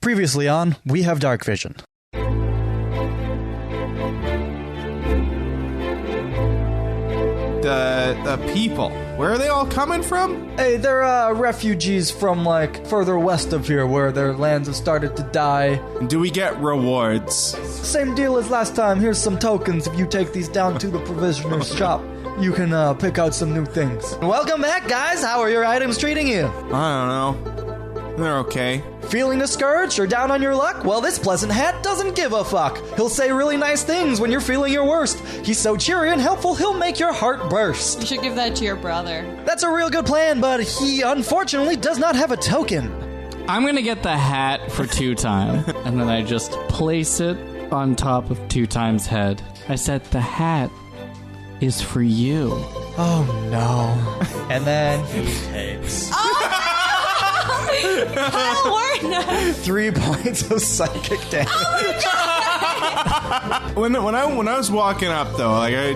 Previously on We Have Darkvision. The people, where are they all coming from? Hey, they're refugees from, further west of here where their lands have started to die. Do we get rewards? Same deal as last time. Here's some tokens. If you take these down to the provisioner's shop, you can pick out some new things. Welcome back, guys. How are your items treating you? I don't know. They're okay. Feeling discouraged or down on your luck? Well, this pleasant hat doesn't give a fuck. He'll say really nice things when you're feeling your worst. He's so cheery and helpful, he'll make your heart burst. You should give that to your brother. That's a real good plan, but he unfortunately does not have a token. I'm gonna get the hat for Two Time, and then I just place it on top of Two Time's head. I said, the hat is for you. Oh, no. And then he takes... Kyle, 3 points of psychic damage. When I was walking up though, I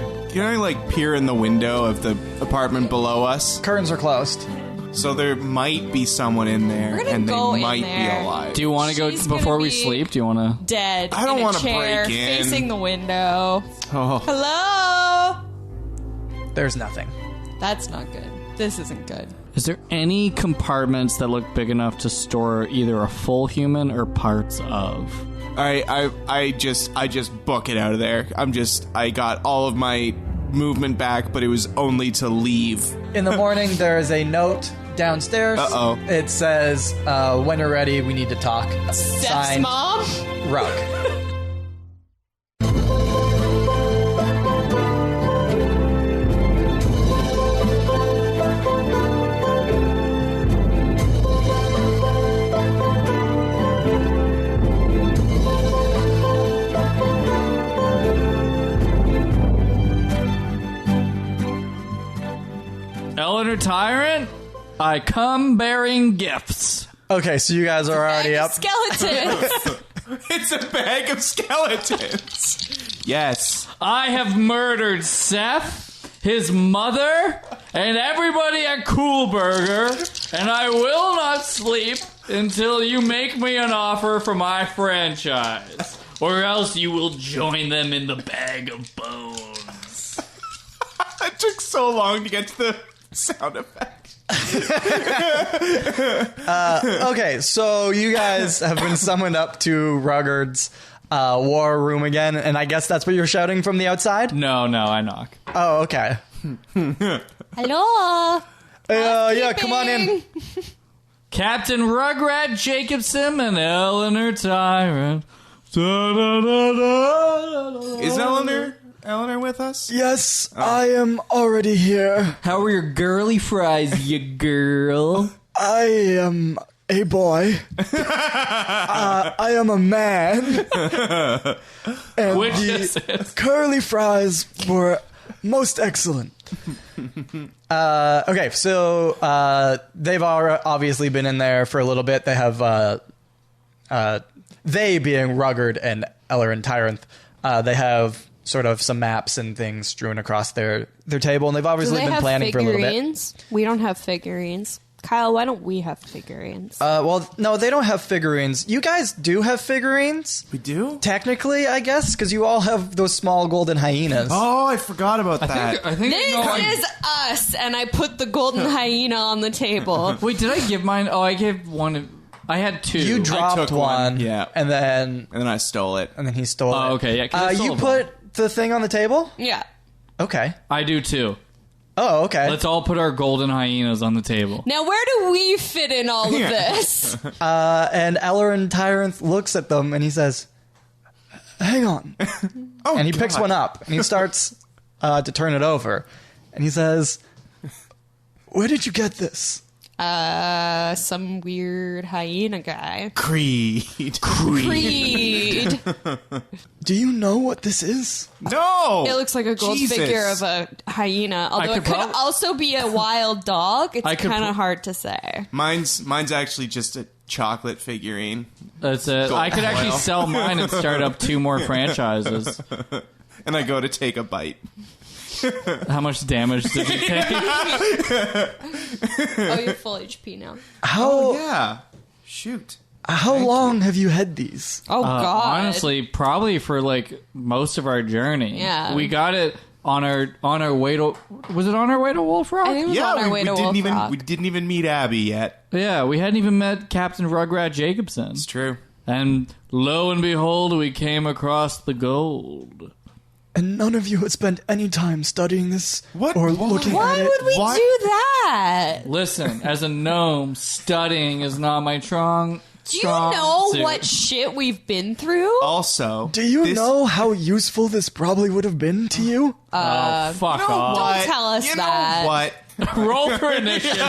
peer in the window of the apartment below us. Curtains are closed. So there might be someone in there, and they might be alive. Do you want to go before we sleep? Do you want to? Dead. I don't want to break in. Facing the window. Oh. Hello. There's nothing. That's not good. This isn't good. Is there any compartments that look big enough to store either a full human or parts of? I just book it out of there. I got all of my movement back, but it was only to leave. In the morning, there is a note downstairs. Uh-oh. It says, when you're ready, we need to talk. Steph's Signed, mom? Rug. Eleanor Tyrant, I come bearing gifts. Okay, so you guys are already up. Skeletons. It's a bag of skeletons. Yes. I have murdered Seth, his mother, and everybody at Coolburger, and I will not sleep until you make me an offer for my franchise, or else you will join them in the bag of bones. It took so long to get to the sound effect. Okay, so you guys have been summoned up to Ruggard's war room again, and I guess that's what you're shouting from the outside? No, I knock. Oh, okay. Hello. Yeah, come on in. Captain Rugrat Jacobson and Eleanor Tyrant. Is Eleanor with us? Yes, I am already here. How are your girly fries, you girl? I am a boy. I am a man. And Which is it? Curly fries were most excellent. Okay, so they've obviously been in there for a little bit. They have, they being Ruggard and Eller and Tyrant, they have sort of some maps and things strewn across their table, and they've obviously been planning for a little bit. We don't have figurines. Kyle, why don't we have figurines? Well, no, they don't have figurines. You guys do have figurines. We do? Technically, I guess, because you all have those small golden hyenas. Oh, I forgot about that. I think This is us, and I put the golden hyena on the table. Wait, did I give mine? Oh, I gave one. I had two. You dropped took one, yeah, and then I stole it. And then he stole it. Oh, okay, yeah. 'cause I you stole put one. the thing on the table? Yeah. Okay. I do too. Oh, okay. Let's all put our golden hyenas on the table. Now, where do we fit in all of this? And Eller Tyrant looks at them and he says, "Hang on." Oh, and he picks one up and he starts to turn it over. And he says, "Where did you get this?" Some weird hyena guy. Creed. Do you know what this is? No! It looks like a gold Jesus. figure of a hyena, although it could also be a wild dog. It's kind of hard to say. Mine's actually just a chocolate figurine. That's it. I could actually sell mine and start up 2 more franchises. And I go to take a bite. How much damage did you take? Oh, you're full HP now. How? Yeah. Shoot. How long have you had these? Oh, God. Honestly, probably for like most of our journey. Yeah. We got it on our way to... Was it on our way to Wolf Rock? I think it was on our way to Wolf Rock. We didn't even meet Abby yet. Yeah, we hadn't even met Captain Rugrat Jacobson. It's true. And lo and behold, we came across the gold. And none of you had spent any time studying this or looking Why at it. would we do that? Listen, as a gnome, studying is not my strong Do you know suit. what shit we've been through? Also, Do you know how useful this probably would have been to you? Oh, fuck off. Don't tell us you that. know what? Roll for initiative.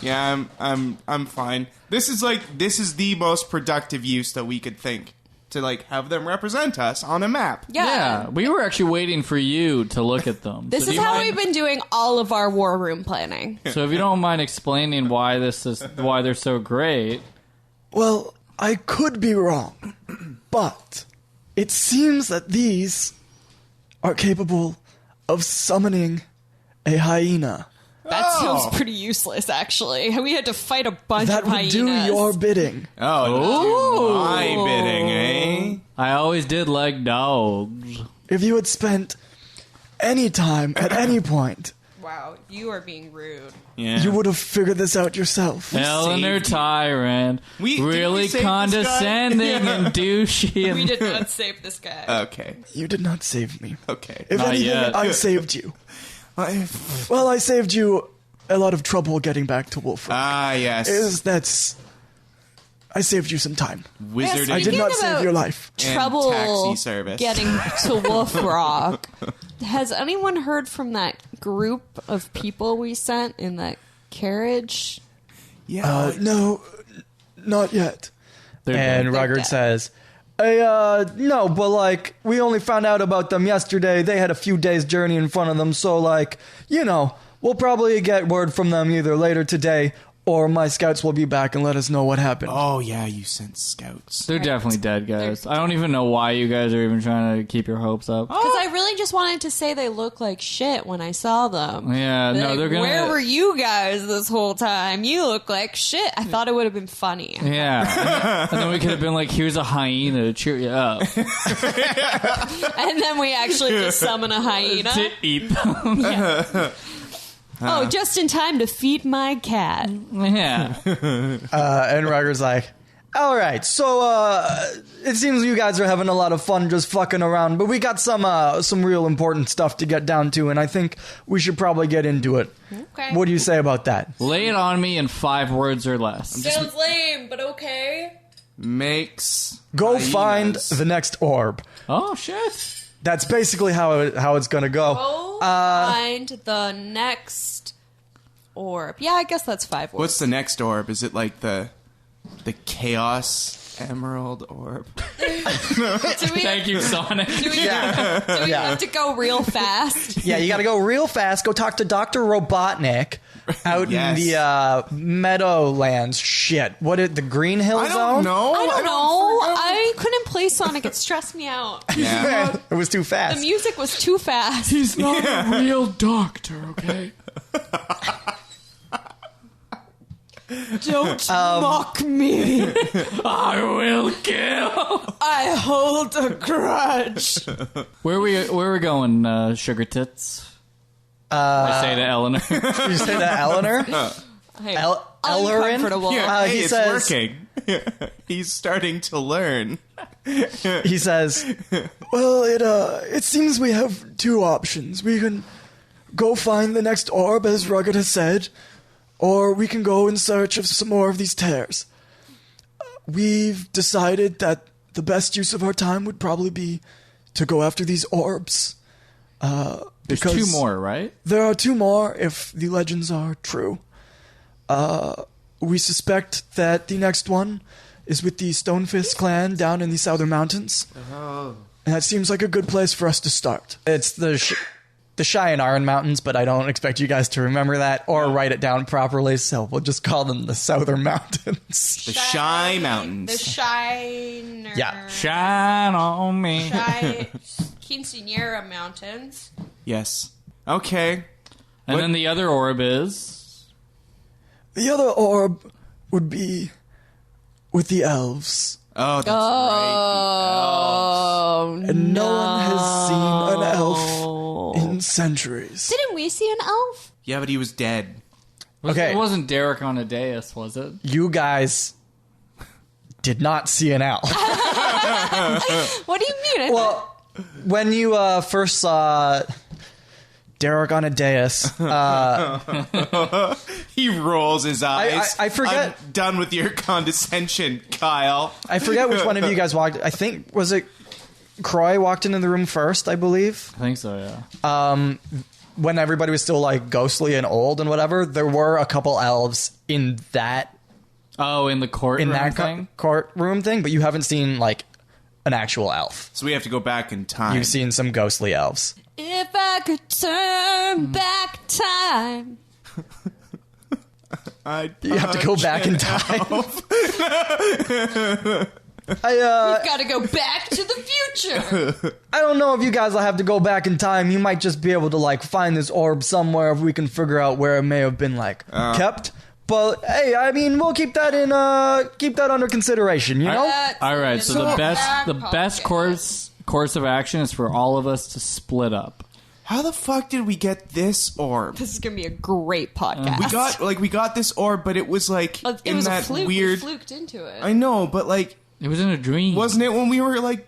Yeah, I'm fine. This is the most productive use that we could think to like have them represent us on a map. Yeah. We were actually waiting for you to look at them. This is how we've been doing all of our war room planning. So if you don't mind explaining why they're so great. Well, I could be wrong, but it seems that these are capable of summoning a hyena. That sounds pretty useless, actually. We had to fight a bunch That of would hyenas. do your bidding. Oh, my bidding, eh? I always did like dogs. If you had spent any time at any point, Wow, you are being rude. Yeah. you would have figured this out yourself. Eleanor saved you. Tyrant. Didn't Really we save this condescending guy? and douchey. And We did not save this guy. Okay. You did not save me. Okay. If Not anything, yet. I saved you. I- Well, I saved you a lot of trouble getting back to Wolf Rock. yes. I saved you some time. Wizard Yes, I did Speaking not save about- your life. Trouble taxi service. getting to Wolf Rock. Has anyone heard from that group of people we sent in that carriage? Yeah. No, not yet. They're And They're Ruggard dead. says, no, but like, we only found out about them yesterday. They had a few days' journey in front of them, so like, we'll probably get word from them either later today or my scouts will be back and let us know what happened. Oh, yeah, you sent scouts. They're definitely dead, guys. I don't even know why you guys are even trying to keep your hopes up. Because I really just wanted to say they look like shit when I saw them. Yeah, no, Like, they're gonna... Where were you guys this whole time? You look like shit. I thought it would have been funny. Yeah. And then we could have been like, here's a hyena to cheer you up. And then we actually just summon a hyena. To eat them. Oh, just in time to feed my cat. Yeah. And Ruggard's like, all right, so it seems you guys are having a lot of fun just fucking around, but we got some real important stuff to get down to, and I think we should probably get into it. Okay. What do you say about that? Lay it on me in 5 words or less. Sounds lame, but okay. Makes Go hyenas. find the next orb. Oh, shit. That's basically how it's going to go. Go find the next orb. Yeah, I guess that's 5 words. What's the next orb? Is it like the Chaos Emerald Orb? Thank you, Sonic. Do we have to go real fast? Yeah, you got to go real fast. Go talk to Dr. Robotnik out Yes. in the Meadowlands. Shit. What is the Green Hill I Zone? don't know. I don't know. I couldn't play Sonic. It stressed me out. Yeah. It was too fast. The music was too fast. He's not a real doctor, okay? Don't mock me. I will kill. I hold a grudge. Where we going, Sugar Tits? I say to Eleanor. You say that, Eleanor? Hey, Ellerin? uncomfortable. Yeah, hey, he it's says- working. He's starting to learn. He says, well, it seems we have 2 options. We can go find the next orb, as Rugged has said, or we can go in search of some more of these tears. We've decided that the best use of our time would probably be to go after these orbs. There's Because 2 more, right? There are 2 more, if the legends are true. We suspect that the next one is with the Stonefist clan down in the Southern Mountains. Oh. And that seems like a good place for us to start. It's the Cheyenne Iron Mountains, but I don't expect you guys to remember that or write it down properly, so we'll just call them the Southern Mountains. The Shy Mountains. The Shiner. Yeah. Shine on me. Quinceanera Mountains. Yes. Okay. And then the other orb is... The other orb would be with the elves. Oh, that's Oh, right. And no one has seen an elf in centuries. Didn't we see an elf? Yeah, but he was dead. Okay. It wasn't Derek on a dais, was it? You guys did not see an elf. What do you mean? Well, when you first saw Derek on a dais, He rolls his eyes. I forget- I'm done with your condescension, Kyle. I forget which one of you guys walked. I think, was it Kroy walked into the room first, I believe? I think so, yeah. When everybody was still like ghostly and old and whatever, there were a couple elves in that Oh, in the courtroom thing? courtroom thing, but you haven't seen like an actual elf. So we have to go back in time. You've seen some ghostly elves. If I could turn back time. You have to go back in time. You've got to go back to the future. I don't know if you guys will have to go back in time. You might just be able to like find this orb somewhere if we can figure out where it may have been like kept. But hey, I mean, we'll keep that under consideration. You know. All right, so the best course of action is for all of us to split up. How the fuck did we get this orb? This is going to be a great podcast. We got this orb, but it was like It in was that a fluke. weird. We fluked into it. I know, but like, It was in a dream. wasn't it when we were like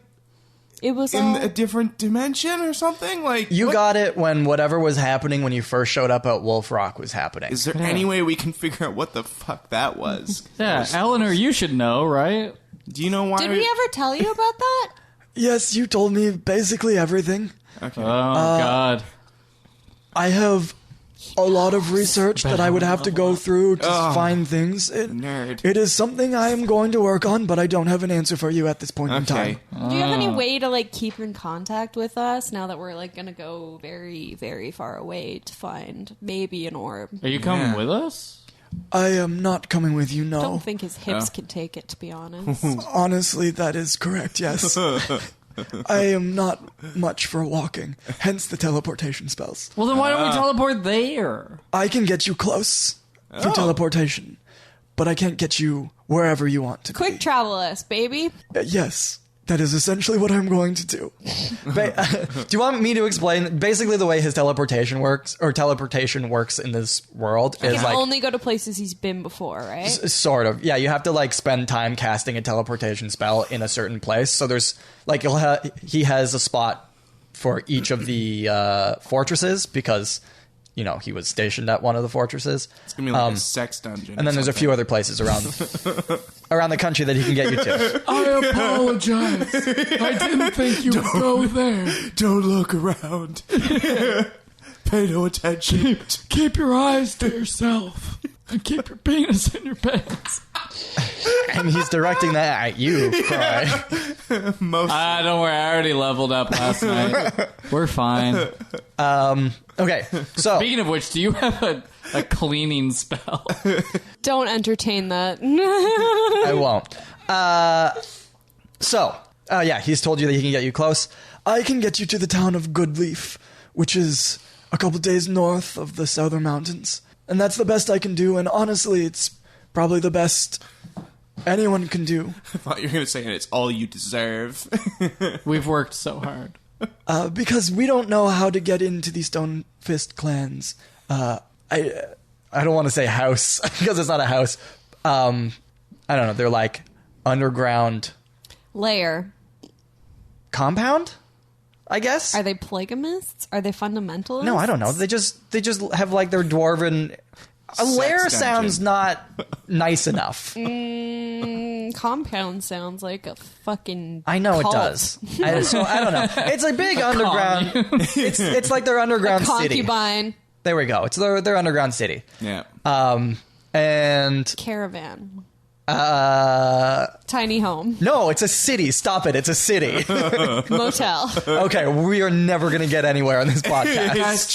It was in a different dimension or something? Like You what- got it when whatever was happening when you first showed up at Wolf Rock was happening. Is there any way we can figure out what the fuck that was? Yeah, Eleanor, you should know, right? Do you know why? Did we ever tell you about that? Yes, you told me basically everything. Okay. Oh, God. I have a lot of research that I would have to go through to find things. Nerd. It is something I am going to work on, but I don't have an answer for you at this point in Okay. time. Do you have any way to like keep in contact with us now that we're like going to go very, very far away to find maybe an orb? Are you coming with us? I am not coming with you, I no. don't think his hips can take it, to be honest. Honestly, that is correct, yes. I am not much for walking, hence the teleportation spells. Well, then why don't we teleport there? I can get you close through teleportation, but I can't get you wherever you want to Quick be. travel us, baby. Yes, that is essentially what I'm going to do. Do you want me to explain? Basically, the way his teleportation works in this world He is can like only go to places he's been before, right? sort of. Yeah, you have to like spend time casting a teleportation spell in a certain place. So there's like he has a spot for each of the fortresses because you know he was stationed at one of the fortresses. It's gonna be like a sex dungeon. And then there's a few other places around the country that he can get you to. I apologize. I didn't think you would go there. Don't look around. Pay no attention. Keep your eyes to yourself. And keep your penis in your pants. And he's directing that at you, Kroy. Don't worry. I already leveled up last night. We're fine. Okay, so Speaking of which, do you have a cleaning spell? Don't entertain that. I won't. Yeah, he's told you that he can get you close. I can get you to the town of Goodleaf, which is a couple days north of the Southern Mountains. And that's the best I can do, and honestly, it's probably the best anyone can do. I thought you were gonna say, and it's all you deserve. We've worked so hard. Because we don't know how to get into the Stone Fist clans. I don't want to say house, because it's not a house. I don't know, they're like underground Layer. compound, I guess? Are they polygamists? Are they fundamentalists? No, I don't know. They just have like their dwarven. A lair dungeon. sounds not nice enough. Compound sounds like a fucking I know cult. it does. So I don't know. It's a big underground. It's like their underground city. Concubine. There we go. It's their underground city. Yeah. And Caravan. no, Tiny home. it's a city. Stop it. It's a city. Motel. Okay, we are never gonna get anywhere on this podcast. Guys,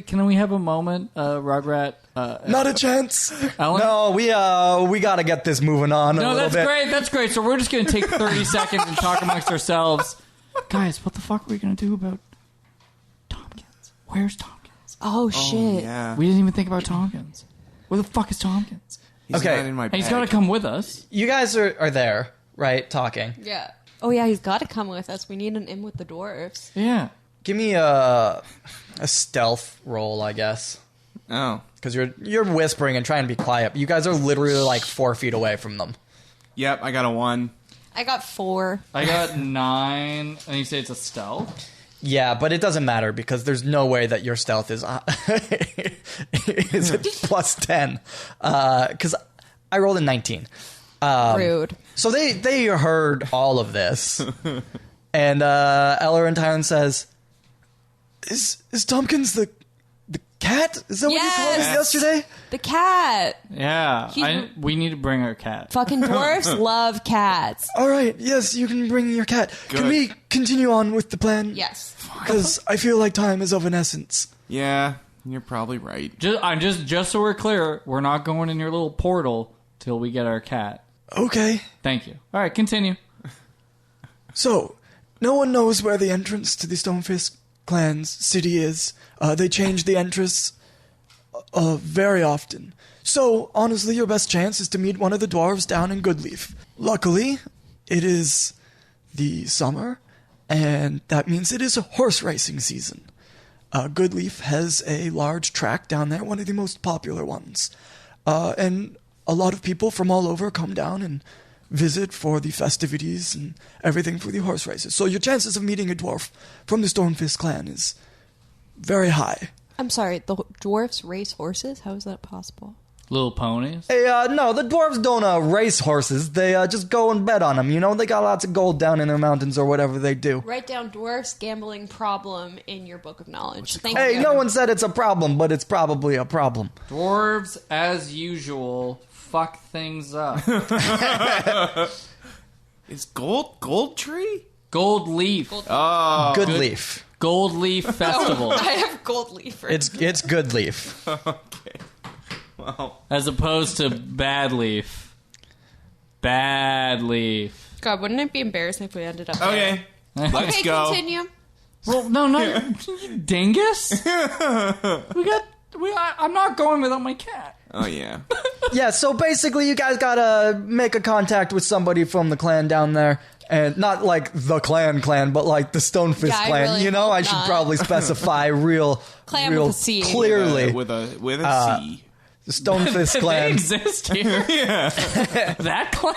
can we have a moment, Rugrat? Not a chance. Ellen? No, we gotta get this moving on. No, a little that's bit. great. That's great. So we're just going to take 30 seconds and talk amongst ourselves. Guys, what the fuck are we going to do about Tompkins? Where's Tompkins? Oh, shit. Yeah. We didn't even think about Tompkins. Where the fuck is Tompkins? He's Okay. not in my Hey, he's bag. got to come with us. You guys are there, right? Talking. Yeah. Oh yeah, he's got to come with us. We need an in with the dwarves. Yeah. Give me a stealth roll, I guess. Oh. Because you're whispering and trying to be quiet. You guys are literally like 4 feet away from them. Yep, I got a 1. I got 4. I got 9, and you say it's a stealth? Yeah, but it doesn't matter because there's no way that your stealth is is plus 10. Because I rolled a 19. Rude. So they heard all of this, and Ellerin Tyrant says, "Is Tompkins the cat? Is that what you called us yesterday?" The cat. Yeah. We need to bring our cat. Fucking dwarves love cats. All right, yes, you can bring your cat. Good. Can we continue on with the plan? Yes. Because I feel like time is of an essence. Yeah, you're probably right. Just so we're clear, we're not going in your little portal till we get our cat. Okay. Thank you. All right, continue. So, no one knows where the entrance to the Stonefist clan's city is. They change the entrance very often. So, honestly, your best chance is to meet one of the dwarves down in Goodleaf. Luckily, it is the summer, and that means it is a horse racing season. Goodleaf has a large track down there, one of the most popular ones. And a lot of people from all over come down and visit for the festivities and everything for the horse races. So your chances of meeting a dwarf from the Stonefist clan is very high. I'm sorry, the dwarves race horses? How is that possible? Little ponies. Hey, no, the dwarves don't race horses. They just go and bet on them. You know, they got lots of gold down in their mountains or whatever they do. Write down dwarves gambling problem in your book of knowledge. Thank Hey, you. no one said it's a problem, but it's probably a problem. Dwarves, as usual, fuck things up. Is Gold Tree? Gold Leaf. Oh. Goodleaf. Gold Leaf Festival. I have gold leaf. It's Goodleaf. Okay. Well. As opposed to Bad Leaf. Bad Leaf. God, wouldn't it be embarrassing if we ended up there? Okay. Let's Okay, go. continue. Well, no, you dingus. I'm not going without my cat. Oh, yeah. Yeah, so basically you guys gotta make a contact with somebody from the clan down there. And not like the clan, but like the Stonefist Yeah, I clan. really You know, hope I should not. probably specify real Clan real with a C. clearly. With a C. The Stonefist They clan. exist here. That clan?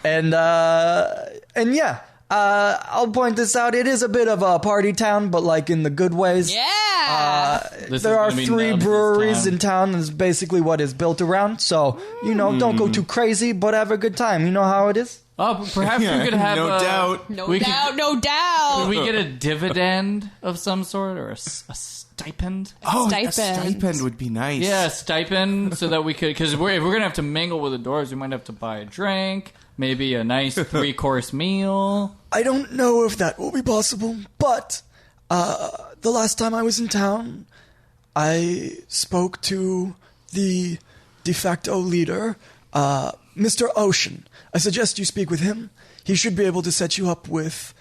And yeah, I'll point this out. It is a bit of a party town, but like in the good ways. Yeah. There are 3 Nubz breweries this in town. That's basically what is built around. So, you know, don't go too crazy, but have a good time. You know how it is? Oh, perhaps we could have no doubt. No we doubt, no doubt. Could we get a dividend of some sort or a stipend? Oh, Stipend. a stipend would be nice. Yeah, a stipend so that we could, because if we're going to have to mingle with the dwarves, we might have to buy a drink, maybe a nice 3-course meal. I don't know if that will be possible, but the last time I was in town, I spoke to the de facto leader, Mr. Ocean. I suggest you speak with him. He should be able to set you up with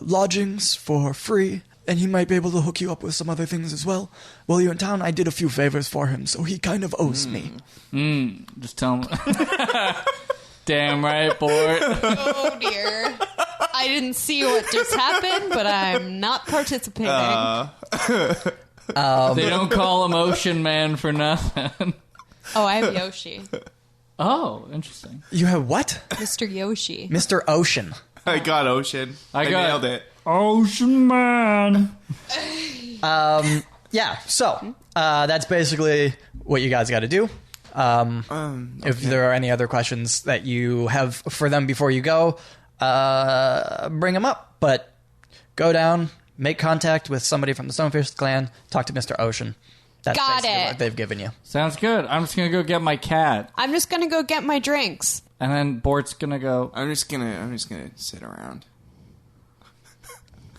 lodgings for free, and he might be able to hook you up with some other things as well. While you're in town, I did a few favors for him, so he kind of owes me. Just tell him. Damn right, Bort. Oh, dear. I didn't see what just happened, but I'm not participating. They don't call him Ocean Man for nothing. Oh, I have Yoshi. Oh, interesting. You have what? Mr. Yoshi. Mr. Ocean. I got Ocean. I nailed it. Ocean Man. Yeah, so that's basically what you guys got to do. If there are any other questions that you have for them before you go, bring them up. But go down, make contact with somebody from the Stonefist clan, talk to Mr. Ocean. That's Got basically it. what they've given you. Sounds good. I'm just going to go get my cat. I'm just going to go get my drinks. And then Bort's going to go... I'm just gonna sit around.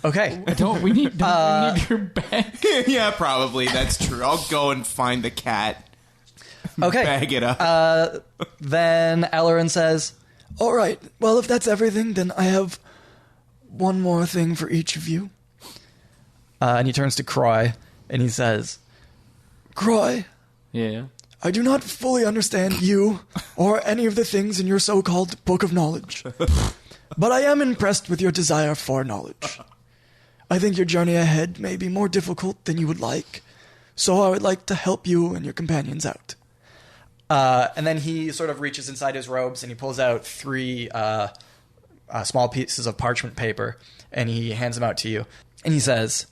Okay. We need your bag. Yeah, probably. That's true. I'll go and find the cat. Okay. Bag it up. Then Ellerin says, all right, well, if that's everything, then I have one more thing for each of you. And he turns to Kroy, and he says, Kroy, Yeah. I do not fully understand you or any of the things in your so-called Book of Knowledge, but I am impressed with your desire for knowledge. I think your journey ahead may be more difficult than you would like, so I would like to help you and your companions out. And then he sort of reaches inside his robes and he pulls out 3 small pieces of parchment paper and he hands them out to you. And he says,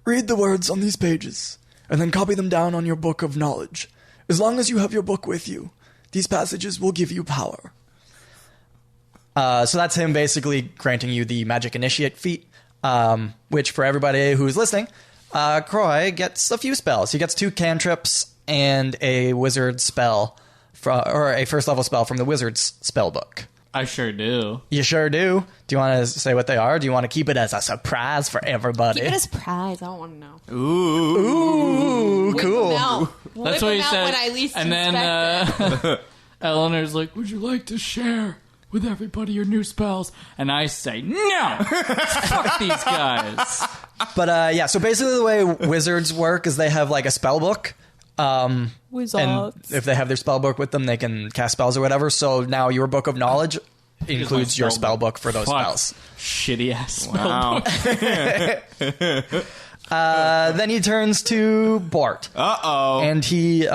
Read the words on these pages, and then copy them down on your Book of Knowledge. As long as you have your book with you, these passages will give you power. So that's him basically granting you the Magic Initiate feat, which for everybody who's listening, Kroy gets a few spells. He gets 2 cantrips and a wizard spell, or a first level spell from the wizard's spell book. I sure do. You sure do. Do you want to say what they are? Do you want to keep it as a surprise for everybody? Keep it as a surprise. I don't want to know. Ooh, cool. That's what he said. When I least and then Eleanor's like, would you like to share with everybody your new spells? And I say, no! Fuck these guys. But yeah, so basically the way wizards work is they have like a spell book. Wizards. And if they have their spell book with them, they can cast spells or whatever. So now your Book of Knowledge includes your spell book for those spells. Shitty ass spell book. Then he turns to Bort. Uh-oh. And he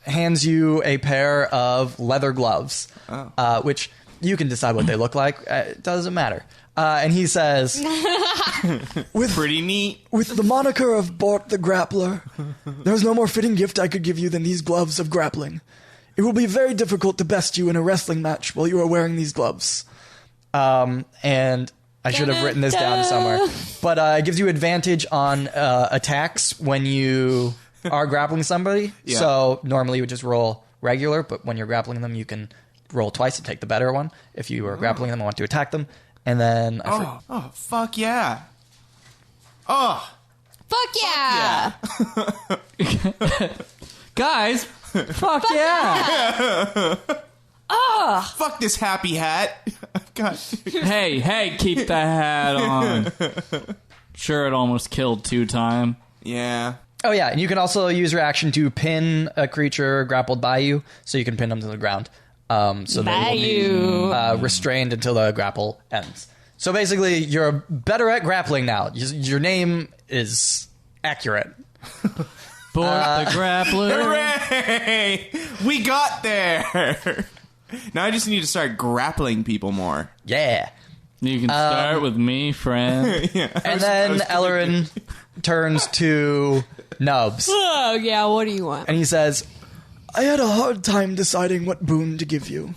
hands you a pair of leather gloves, which you can decide what they look like. It doesn't matter. And he says, Pretty neat. With the moniker of Bort the Grappler, there is no more fitting gift I could give you than these gloves of grappling. It will be very difficult to best you in a wrestling match while you are wearing these gloves. And I should have written this down somewhere. But it gives you advantage on attacks when you are grappling somebody. Yeah. So normally you would just roll regular, but when you're grappling them, you can roll twice and take the better one if you are grappling them and want to attack them. And then... fuck yeah. Oh. Fuck yeah! Guys, fuck yeah! Fuck this happy hat. God. Hey, keep the hat on. Sure, it almost killed 2 times. Yeah. Oh, yeah, and you can also use your action to pin a creature grappled by you, so you can pin them to the ground. So they will be restrained until the grapple ends. So basically, you're better at grappling now. Your name is accurate. Bort the Grappler. Hooray! We got there! Now I just need to start grappling people more. Yeah. You can start with me, friend. And then Ellerin turns to Nubz. Oh, yeah, what do you want? And he says, I had a hard time deciding what boon to give you.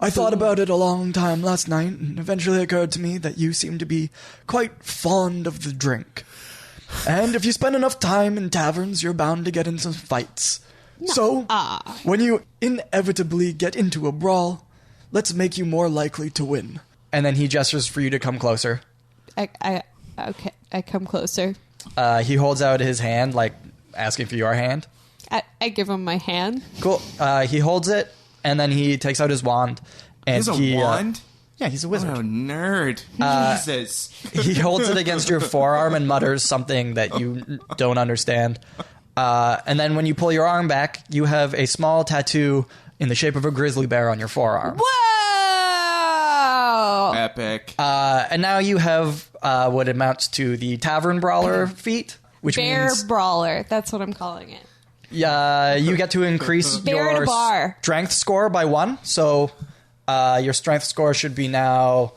I thought about it a long time last night, and eventually it occurred to me that you seem to be quite fond of the drink. And if you spend enough time in taverns, you're bound to get into fights. So, when you inevitably get into a brawl, let's make you more likely to win. And then he gestures for you to come closer. Okay, I come closer. He holds out his hand, like asking for your hand. I give him my hand. Cool. He holds it, and then he takes out his wand. And He's a wand? Yeah, he's a wizard. Oh, nerd. Jesus. He holds it against your forearm and mutters something that you don't understand. And then when you pull your arm back, you have a small tattoo in the shape of a grizzly bear on your forearm. Whoa! Epic. And now you have what amounts to the Tavern Brawler feat, which Bear means... brawler. That's what I'm calling it. You get to increase Bear at your a bar. strength score by 1. So your strength score should be now...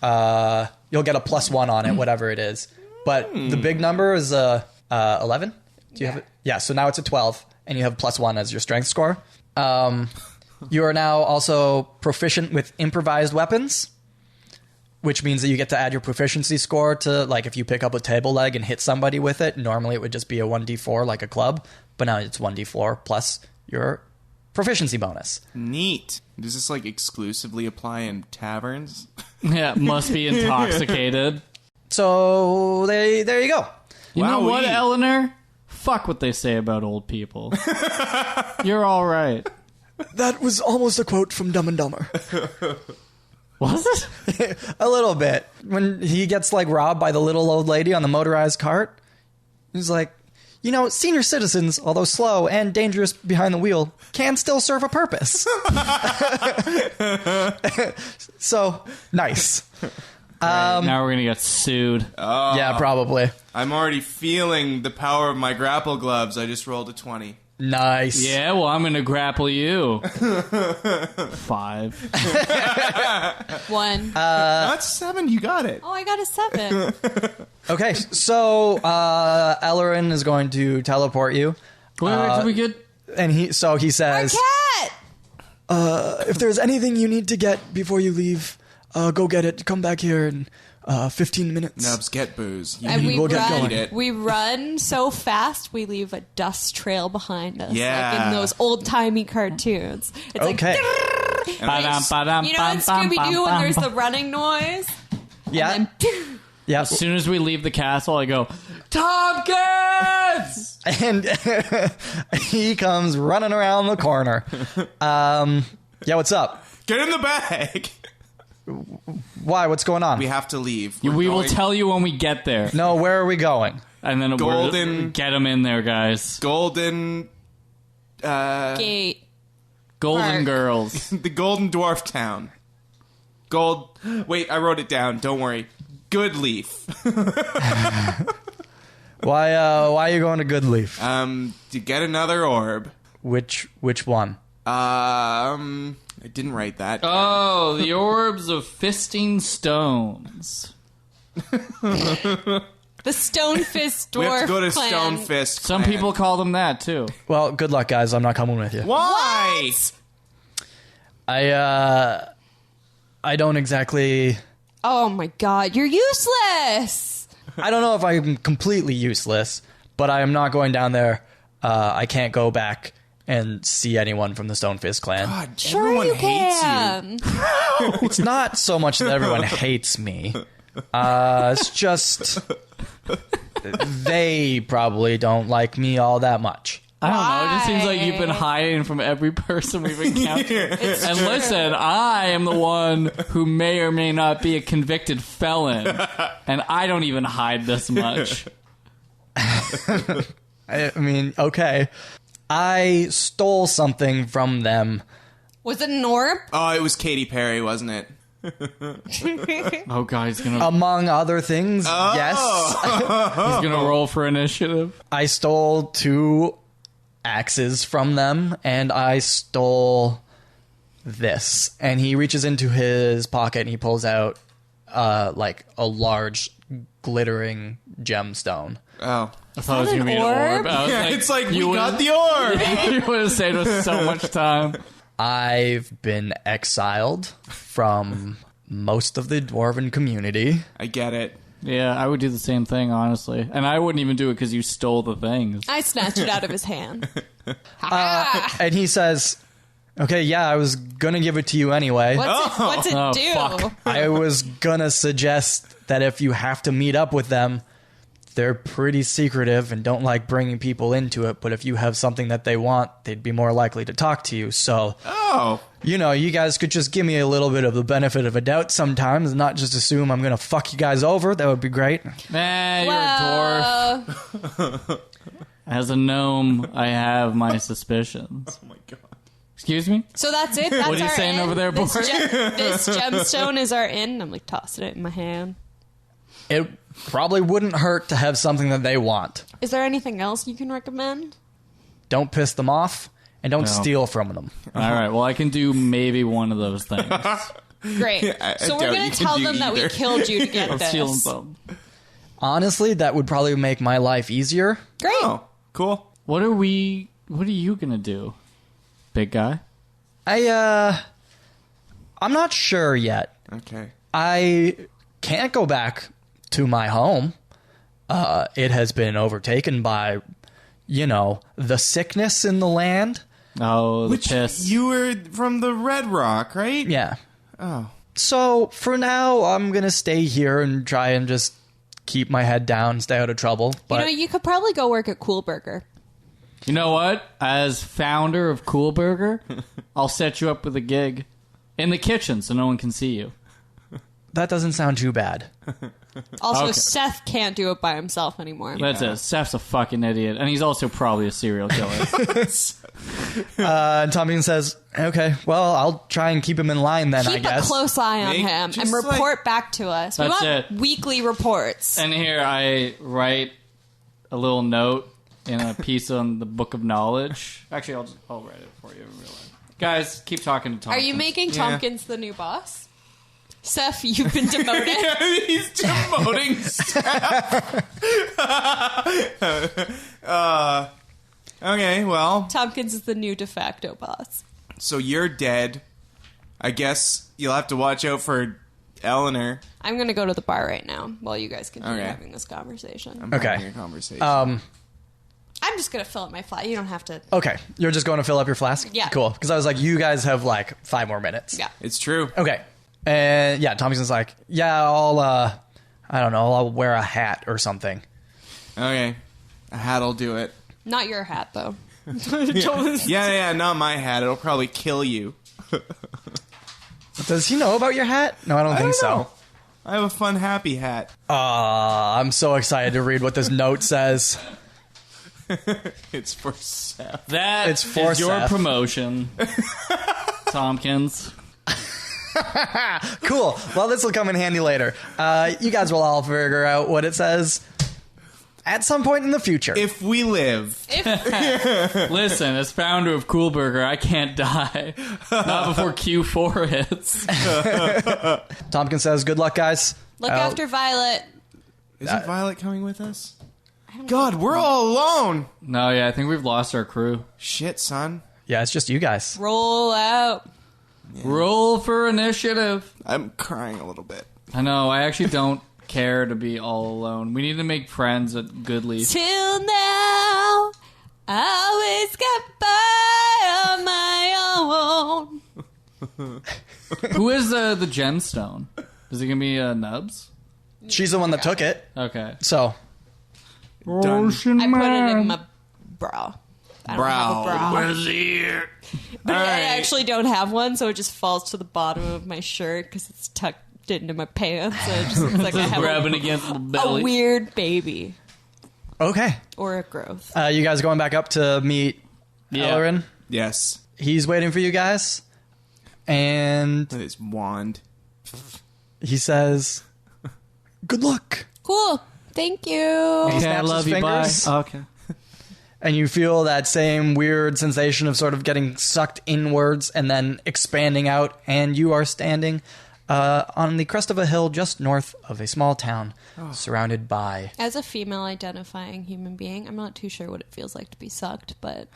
you'll get a +1 on it, whatever it is. But the big number is 11. Do you have it? Yeah, so now it's a 12, and you have +1 as your strength score. You are now also proficient with improvised weapons, which means that you get to add your proficiency score to, like, if you pick up a table leg and hit somebody with it, normally it would just be a 1d4 like a club, but now it's 1d4 plus your proficiency bonus. Neat. Does this, like, exclusively apply in taverns? Yeah, must be intoxicated. So there you go. You know what, Wowee. Eleanor? Fuck what they say about old people. You're all right. That was almost a quote from Dumb and Dumber. Was it? A little bit. When he gets, like, robbed by the little old lady on the motorized cart, he's like, senior citizens, although slow and dangerous behind the wheel, can still serve a purpose. So, nice. Now we're going to get sued. Yeah, probably. I'm already feeling the power of my grapple gloves. I just rolled a 20. Nice. Yeah, well, I'm going to grapple you. 5. 1. That's 7. You got it. Oh, I got a 7. Okay, so Ellerin is going to teleport you. Wait, did we get... And he says, Cat! If there's anything you need to get before you leave, go get it. Come back here in 15 minutes. Nubz, get booze. And we'll get going. We run so fast, we leave a dust trail behind us. Yeah. Like in those old-timey cartoons. It's okay. like... You know in Scooby-Doo when there's the running noise? Yeah. And then, Yeah. As soon as we leave the castle, I go, Tompkins! And he comes running around the corner. Yeah, what's up? Get in the bag. Why? What's going on? We have to leave. We will tell you when we get there. No, where are we going? And then Golden- get them in there, guys. Golden... gate. Golden Park. Girls. the Golden Dwarf Town. Wait, I wrote it down. Don't worry. Goodleaf. Why are you going to Goodleaf? To get another orb. Which one? I didn't write that. Oh, the orbs of fisting stones. The Stone Fist Dwarf We have to go to clan. Stone Fist. Some clan. people call them that, too. Well, good luck, guys. I'm not coming with you. Why? I don't exactly... Oh my god, you're useless! I don't know if I'm completely useless, but I am not going down there. I can't go back and see anyone from the Stonefist clan. God, Sure everyone you hates can. It's not so much that everyone hates me. It's just they probably don't like me all that much. I don't know. It just seems like Why? you've been hiding from every person we've encountered. And listen, I am the one who may or may not be a convicted felon. And I don't even hide this much. I mean, okay. I stole something from them. Was it an orb? Oh, it was Katy Perry, wasn't it? Oh, God, he's gonna Among other things, yes. roll for initiative. I stole 2 axes from them, and I stole this. And he reaches into his pocket and he pulls out like a large glittering gemstone. Oh. I thought it was that going to be an an orb. orb? I was Yeah, it's like, we you got the orb. You would have saved us so much time. I've been exiled from most of the dwarven community. I get it. Yeah, I would do the same thing, honestly. And I wouldn't even do it because you stole the things. I snatched it out of his hand. And he says, okay, yeah, I was gonna give it to you anyway. What's it Oh, do? fuck. I was gonna suggest that if you have to meet up with them, they're pretty secretive and don't like bringing people into it, but if you have something that they want, they'd be more likely to talk to you. So, Oh. you guys could just give me a little bit of the benefit of a doubt sometimes and not just assume I'm gonna fuck you guys over. That would be great. Nah, you're a dwarf. As a gnome, I have my suspicions. Oh my god. Excuse me? So that's it? That's What are you our saying in? over there, this, Bort? this gemstone is our in. I'm like tossing it in my hand. It probably wouldn't hurt to have something that they want. Is there anything else you can recommend? Don't piss them off and don't No. steal from them. All right, well, I can do maybe one of those things. Great. I So doubt we're you going can to tell do them that we either. killed you to get I'm stealing this. some. Honestly, that would probably make my life easier. Great. Oh, cool. What are you going to do, big guy? I'm not sure yet. Okay. I can't go back to my home. It has been overtaken by, the sickness in the land. Oh, the Which piss. you were from the Red Rock, right? Yeah. Oh. So for now, I'm going to stay here and try and just keep my head down, stay out of trouble. But You could probably go work at Cool Burger. You know what? As founder of Cool Burger, I'll set you up with a gig in the kitchen so no one can see you. that doesn't sound too bad. Also, Okay. Seth can't do it by himself anymore. That's it. Seth's a fucking idiot, and he's also probably a serial killer. And Tommy says, okay, well, I'll try and keep him in line then, I Keep guess. a close eye on Make- him and just, report back to us. We That's want it. weekly reports. And here I write a little note in a piece on the Book of Knowledge. Actually, I'll write it for you in real life. Guys, keep talking to Tompkins. Are you making Yeah. Tompkins the new boss? Seth, you've been demoted. He's demoting Steph. Okay, well, Tompkins is the new de facto boss. so you're dead. I guess you'll have to watch out for Eleanor. I'm going to go to the bar right now while you guys continue Okay. having this conversation. I'm Okay. having a conversation. I'm just going to fill up my flat. You don't have to. Okay, you're just going to fill up your flask? Yeah. Cool, because I was like, you guys have like 5 more minutes. Yeah. It's true. Okay. And yeah, Tompkins's like, yeah, I don't know, I'll wear a hat or something. Okay. A hat'll do it. Not your hat, though. Yeah, not my hat. It'll probably kill you. Does he know about your hat? No, I don't think don't know. so. I have a fun, happy hat. I'm so excited to read what this note says. It's for Seth. That It's for is your Seth. promotion, Tompkins. Cool. Well, this will come in handy later. You guys will all figure out what it says at some point in the future. If we live. Listen, as founder of Cool Burger, I can't die. Not before Q4 hits. Tompkins says, good luck, guys. Look after Violet. Isn't Violet coming with us? God, we're all alone. No, yeah, I think we've lost our crew. Shit, son. Yeah, it's just you guys. Roll out. Roll for initiative. I'm crying a little bit. I know, I actually don't care to be all alone. We need to make friends at Goodleaf. Till now, I always got by on my own. Who is the gemstone? Is it going to be Nubz? She's the one that took it. Okay. So, Done. I put it in my bra. I don't have a bra. Where's here? But I actually don't have one, so it just falls to the bottom of my shirt because it's tucked into my pants. So it just looks like I have Grabbing against the a belly. weird baby okay. or a growth. You guys going back up to meet Yeah. Ellerin? Yes. He's waiting for you guys. And With his wand. he says, good luck. Cool. Thank you. He Okay, I snaps love his you. Bye. fingers. Okay. And you feel that same weird sensation of sort of getting sucked inwards and then expanding out, and you are standing on the crest of a hill just north of a small town, surrounded by... As a female identifying human being, I'm not too sure what it feels like to be sucked, but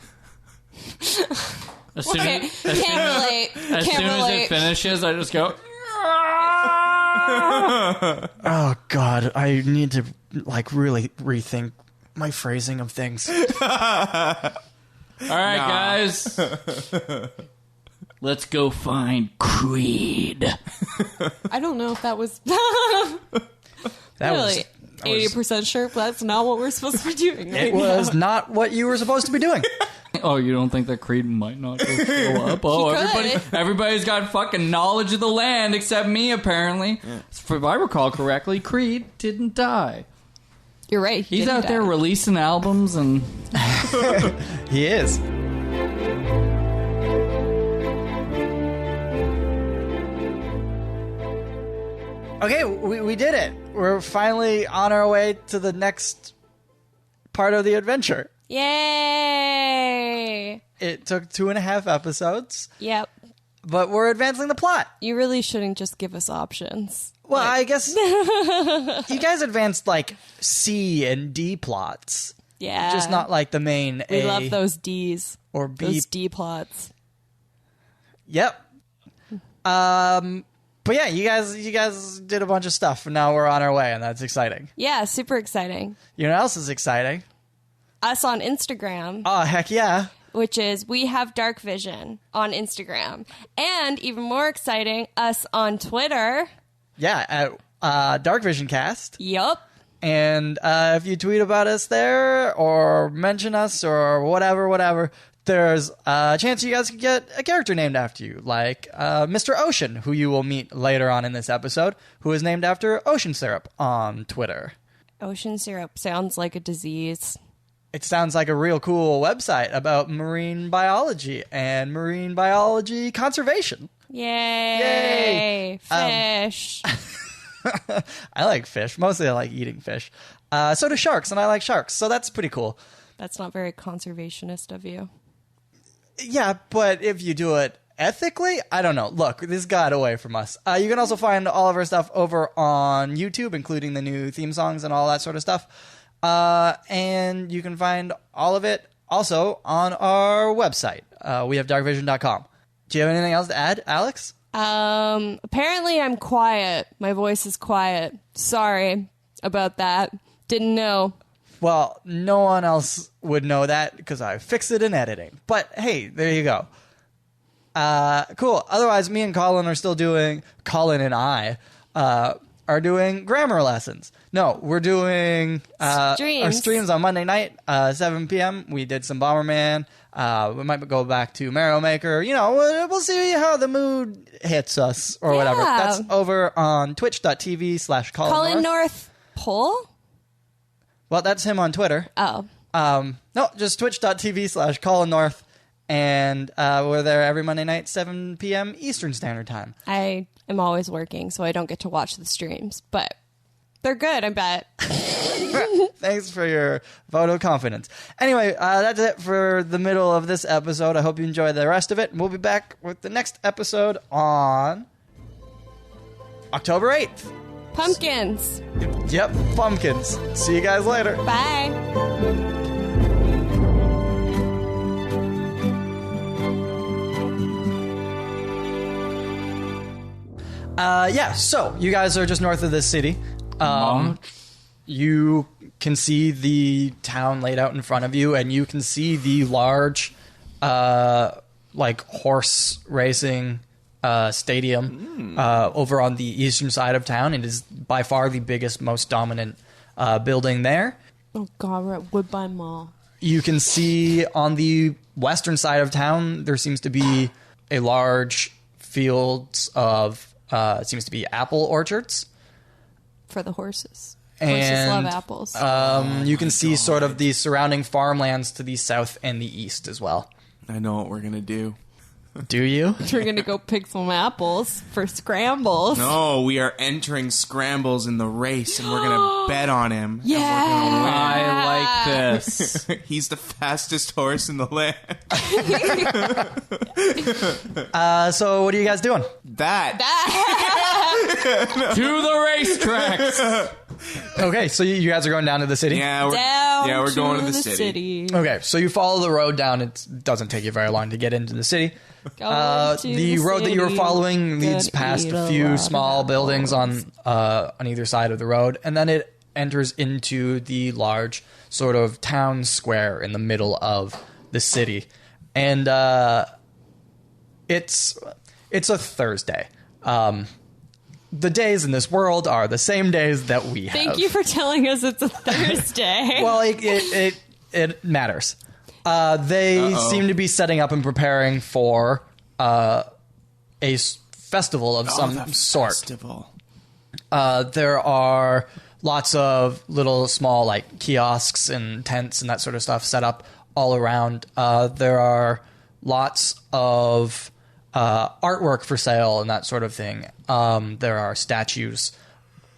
As soon, can't as soon, relate. as, Can't soon as relate. it finishes, I just go... Oh, God, I need to, like, really rethink my phrasing of things. All right, guys. Let's go find Creed. I don't know if that was That really was 80% sure, but that's not what we're supposed to be doing. it Right now. was not what you were supposed to be doing. Oh, you don't think that Creed might not go show up? Oh, He could. everybody's got fucking knowledge of the land except me, apparently. If I recall correctly, Creed didn't die. You're right. He's out there releasing albums and... He is. Okay, we did it. We're finally on our way to the next part of the adventure. Yay! It took 2.5 episodes, Yep. but we're advancing the plot. You really shouldn't just give us options. Well, I guess you guys advanced like C and D plots, Yeah. just not like the main We A love those D's. or B. Those D plots. Yep. But yeah, you guys did a bunch of stuff, and now we're on our way, and that's exciting. Yeah, super exciting. You know what else is exciting? Us on Instagram, Oh, heck yeah. which is We Have Darkvision on Instagram. And even more exciting, us on Twitter. Yeah, at Darkvision Cast. Yup. And if you tweet about us there or mention us or whatever, there's a chance you guys could get a character named after you, like Mr. Ocean, who you will meet later on in this episode, who is named after Ocean Syrup on Twitter. Ocean syrup sounds like a disease. It sounds like a real cool website about marine biology and marine biology conservation. Yay! Yay! Fish. I like fish. Mostly I like eating fish. So do sharks, and I like sharks, so that's pretty cool. That's not very conservationist of you. Yeah, but if you do it ethically, I don't know. Look, this got away from us. You can also find all of our stuff over on YouTube, including the new theme songs and all that sort of stuff. And you can find all of it also on our website, wehavedarkvision.com. Do you have anything else to add, Alex? Apparently I'm quiet. My voice is quiet. Sorry about that. Didn't know. Well, no one else would know that because I fixed it in editing. But hey, there you go. Cool. Otherwise, me and Colin are still doing... Colin and I are doing grammar lessons. No, we're doing our streams on Monday night, 7 p.m. We did some Bomberman. We might go back to Mario Maker. You know, we'll see how the mood hits us or whatever. That's over on twitch.tv/Colin Colin North Pole? Well, that's him on Twitter. Oh. No, just twitch.tv/Colin North. And we're there every Monday night, 7 p.m. Eastern Standard Time. I am always working, so I don't get to watch the streams. But they're good, I bet. Thanks for your vote of confidence. Anyway, that's it for the middle of this episode. I hope you enjoy the rest of it. We'll be back with the next episode on October 8th. Pumpkins. Yep, pumpkins. See you guys later. Bye. So you guys are just north of this city. You can see the town laid out in front of you, and you can see the large, horse racing stadium over on the eastern side of town. It is by far the biggest, most dominant building there. Oh, God, we're at Woodbine Mall. You can see on the western side of town, there seems to be a large fields of... it seems to be apple orchards. For the horses. And, horses love apples. You can see sort of the surrounding farmlands to the south and the east as well. I know what we're going to do. Do you? We're going to go pick some apples for Scrambles. No, we are entering Scrambles in the race, and we're going to bet on him. Yeah. And we're gonna I like this. win. He's the fastest horse in the land. So what are you guys doing? That. To the racetracks. Okay, so you guys are going down to the city? Yeah, we're going to the city. Okay, so you follow the road down. It doesn't take you very long to get into the city. The road that you were following leads past a few small buildings on either side of the road, and then it enters into the large sort of town square in the middle of the city. And it's a Thursday. The days in this world are the same days that we have. Thank you for telling us it's a Thursday. Well, it matters. They seem to be setting up and preparing for a festival of some sort. Festival. There are lots of little small kiosks and tents and that sort of stuff set up all around. There are lots of artwork for sale and that sort of thing. There are statues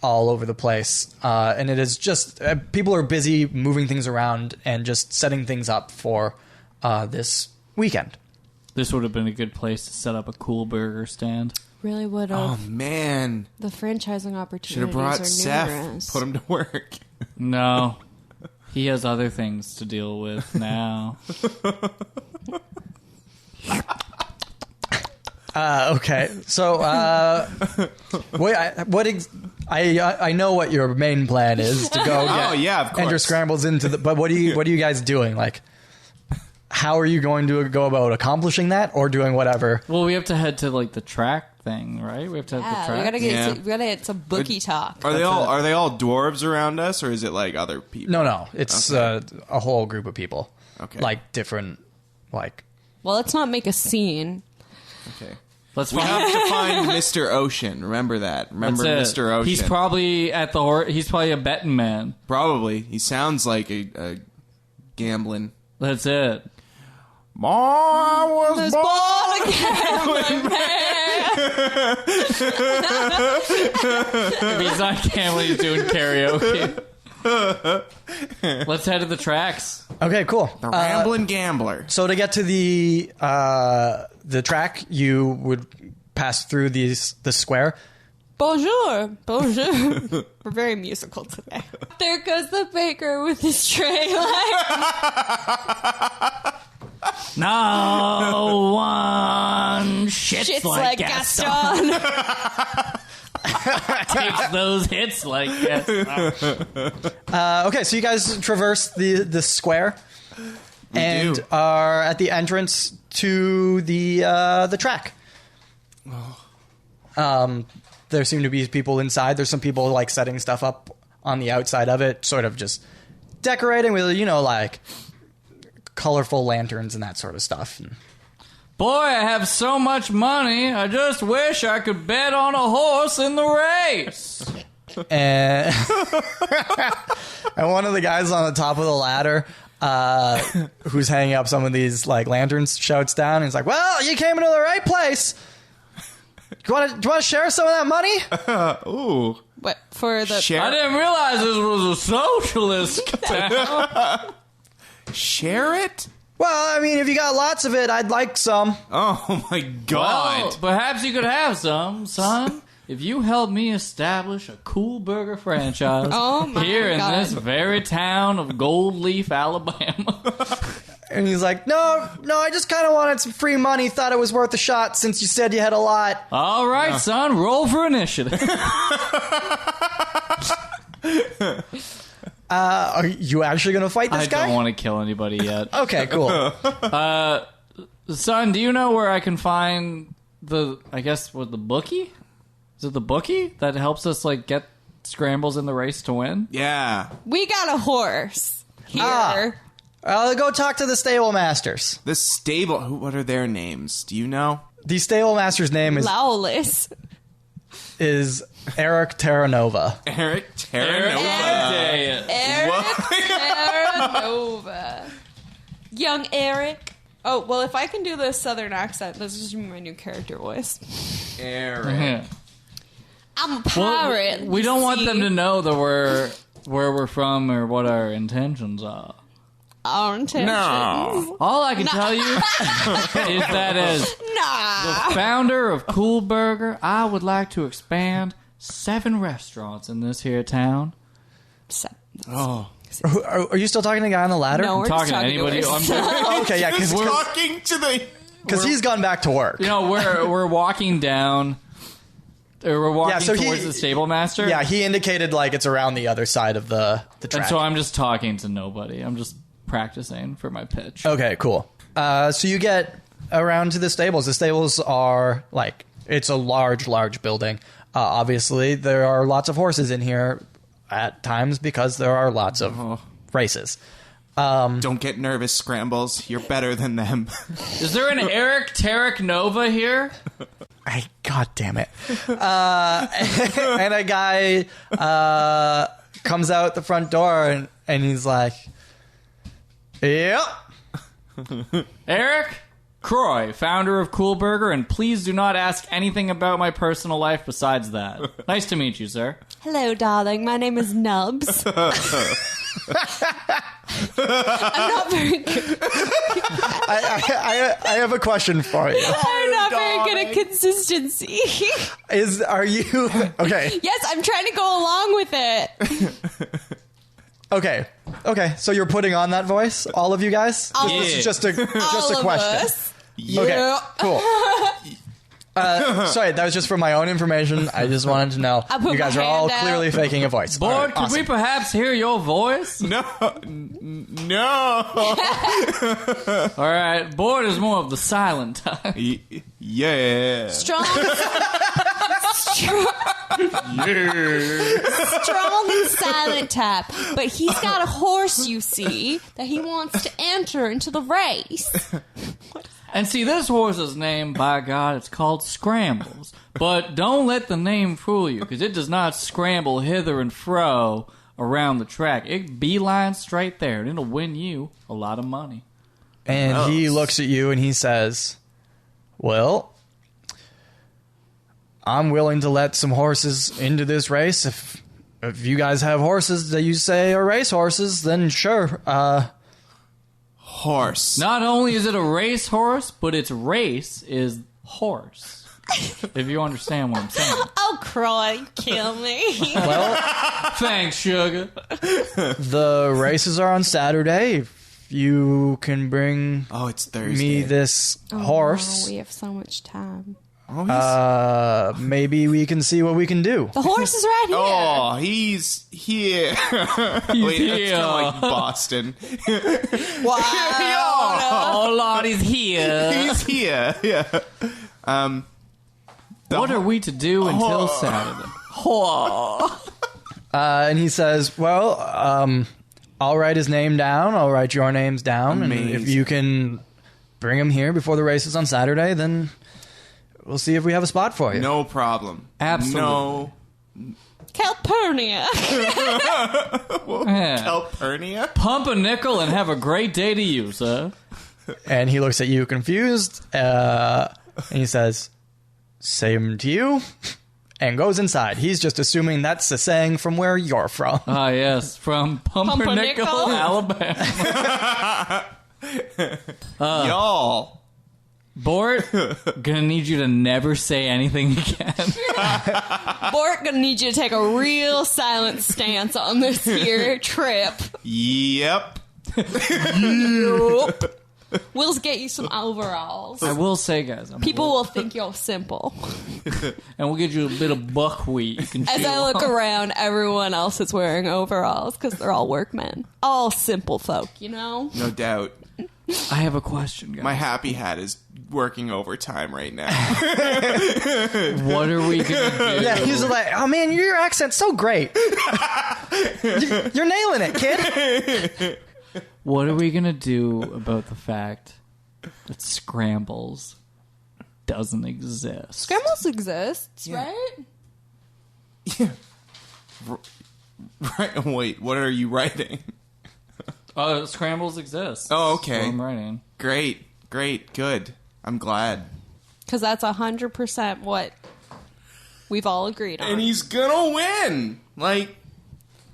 all over the place. And it is just... people are busy moving things around and just setting things up for this weekend. This would have been a good place to set up a cool burger stand. Really would have. Oh, man. The franchising opportunities Should have brought are Seth. numerous. Put him to work. No. He has other things to deal with now. Okay, so I know what your main plan is to go of course. enter Scrambles into the. But what are you guys doing? How are you going to go about accomplishing that, or doing whatever? Well, we have to head to the track thing, right? We have to head to the track. We gotta get some bookie talk. Are they all dwarves around us, or is it other people? No, it's a whole group of people. Okay. Different like. Well, let's not make a scene. Okay. Let's We have to find Mr. Ocean. Remember that. Remember Mr. Ocean. He's probably at the he's probably a betting man. Probably. He sounds like a gambling. That's it. Ma was born a gambling If he's not gambling, he's doing karaoke. Let's head to the tracks. Okay, cool. the rambling gambler. So to get to the track, you would pass through the square. Bonjour. Bonjour. We're very musical today. There goes the baker with his tray. No one shits like Gaston. Takes those hits like Gaston. Okay, so you guys traverse the square and do. are at the entrance to the track. There seem to be people inside. There's some people like setting stuff up on the outside of it, sort of just decorating with, like colorful lanterns and that sort of stuff. Boy, I have so much money. I just wish I could bet on a horse in the race. And, and one of the guys on the top of the ladder, who's hanging up some of these like lanterns, shouts down. And he's like, "Well, you came into the right place. Do you want to share some of that money?" Ooh. What for the? Share, I didn't realize this was a socialist town. share it? Well, I mean, if you got lots of it, I'd like some. Oh my god. Well, perhaps you could have some, son. If you help me establish a cool burger franchise Oh my here in God. this very town of Goldleaf, Alabama. And he's like, no, I just kind of wanted some free money. Thought it was worth a shot since you said you had a lot. All right, son, roll for initiative. Are you actually going to fight this I guy? don't want to kill anybody yet. Okay, cool. Son, do you know where I can find the bookie? Is it the bookie that helps us like get Scrambles in the race to win? Yeah. We got a horse here. I'll go talk to the stable masters. The stable. What are their names? Do you know? The stable master's name Lawless. is Eric Terranova. Eric Terranova. Eric Terranova. Young Eric. Oh, well, if I can do the southern accent, this is my new character voice. Eric. Yeah. I'm a pirate. We don't want them to know that where we're from or what our intentions are. Our intentions. No. All I can tell you is that as the founder of Cool Burger, I would like to expand 7 restaurants in this here town. Oh. Are you still talking to the guy on the ladder? No, we're Talking just to talking anybody. to Oh, okay, yeah, He's talking to the... because he's gone back to work. We're walking down. Or we're walking so towards the stable master. Yeah, he indicated like it's around the other side of the track. And so I'm just talking to nobody. I'm just practicing for my pitch. Okay, cool. So you get around to the stables. The stables are like, it's a large building. Obviously, there are lots of horses in here at times because there are lots of races. Don't get nervous, Scrambles. You're better than them. Is there an Eric Tarek Nova here? God damn it. And a guy comes out the front door and he's like, "Yep." Eric Kroy, founder of Cool Burger, and please do not ask anything about my personal life besides that. Nice to meet you, sir. Hello, darling. My name is Nubz. I'm not very good. I have a question for you. I'm not very good at consistency. Are you okay? Yes, I'm trying to go along with it. Okay. So you're putting on that voice, all of you guys? This is just a All of question. us. Okay, cool. Sorry, that was just for my own information. I just wanted to know. I put You guys my are all hand out. clearly faking a voice. Bort, All right, could awesome. we perhaps hear your voice? No. All right, Bort is more of the silent type. Yeah. Strong and silent type. But he's got a horse, you see, that he wants to enter into the race. And see, this horse's name, by God, it's called Scrambles. But don't let the name fool you, because it does not scramble hither and fro around the track. It beelines straight there, and it'll win you a lot of money. And he looks at you and he says, well, I'm willing to let some horses into this race. If you guys have horses that you say are race horses, then sure. Horse. Not only is it a race horse, but its race is horse. If you understand what I'm saying. Oh, Kroy, kill me. Well, Thanks, sugar. the races are on Saturday. If you can bring It's Thursday. me this horse, Oh, we have so much time. maybe we can see what we can do. The horse is right here. Oh, he's here. Wait, here. that's kind of like Boston. Wow. Oh, Lord, he's here. He's here. Yeah. What are we to do until Saturday? And he says, well, I'll write his name down. I'll write your names down. Amazing. And if you can bring him here before the races on Saturday, then we'll see if we have a spot for you. No problem. Absolutely. No. Calpurnia. Yeah. Calpurnia? Pump a nickel and have a great day to use, huh? And he looks at you confused. And he says, same to you. And goes inside. He's just assuming that's a saying from where you're from. Ah, yes, from Pumpernickel, Pumpernickel? Alabama. Y'all. Bort, gonna need you to never say anything again. Bort gonna need you to take a real silent stance on this here trip. Yep. We'll get you some overalls. I will say, guys, People will think you're simple. and we'll get you a bit of buckwheat. You can As chew I look on. around, everyone else is wearing overalls because they're all workmen. All simple folk, you know? No doubt. I have a question, guys. My happy hat is working overtime right now. What are we gonna do? Yeah, he's like, oh man, your accent's so great. You're nailing it, kid. What are we gonna do about the fact that Scrambles doesn't exist? Scrambles exists, right? Right. Wait, what are you writing? Scrambles exists. Oh, That's what okay. I'm writing. Great. Good. I'm glad. Because that's 100% what we've all agreed on. And he's gonna win! Like,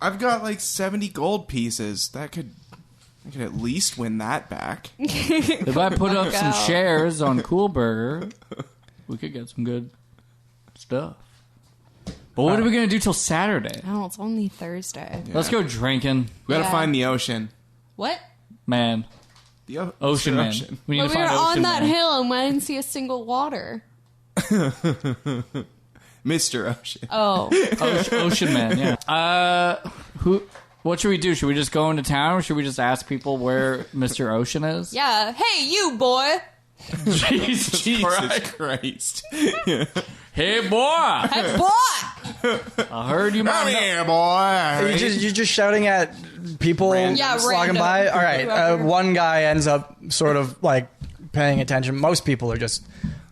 I've got like 70 gold pieces. I could at least win that back. If I put up some out. shares on Cool Burger, we could get some good stuff. But what are we gonna do till Saturday? Oh, it's only Thursday. Let's go drinking, We gotta Yeah. find the ocean. What? The man. Ocean man. We need But to we were find on Ocean that Man. hill and we didn't see a single water. Mr. Ocean. Oh. Ocean Man. Yeah. What should we do? Should we just go into town, or should we just ask people where Mr. Ocean is? Yeah. Hey, you boy. Jesus Christ. Hey, boy! Hey, boy. I heard you Come might. here, boy. You're just shouting at people Yeah, walking random. by. All right, Whoever. one guy ends up sort of like paying attention. Most people are just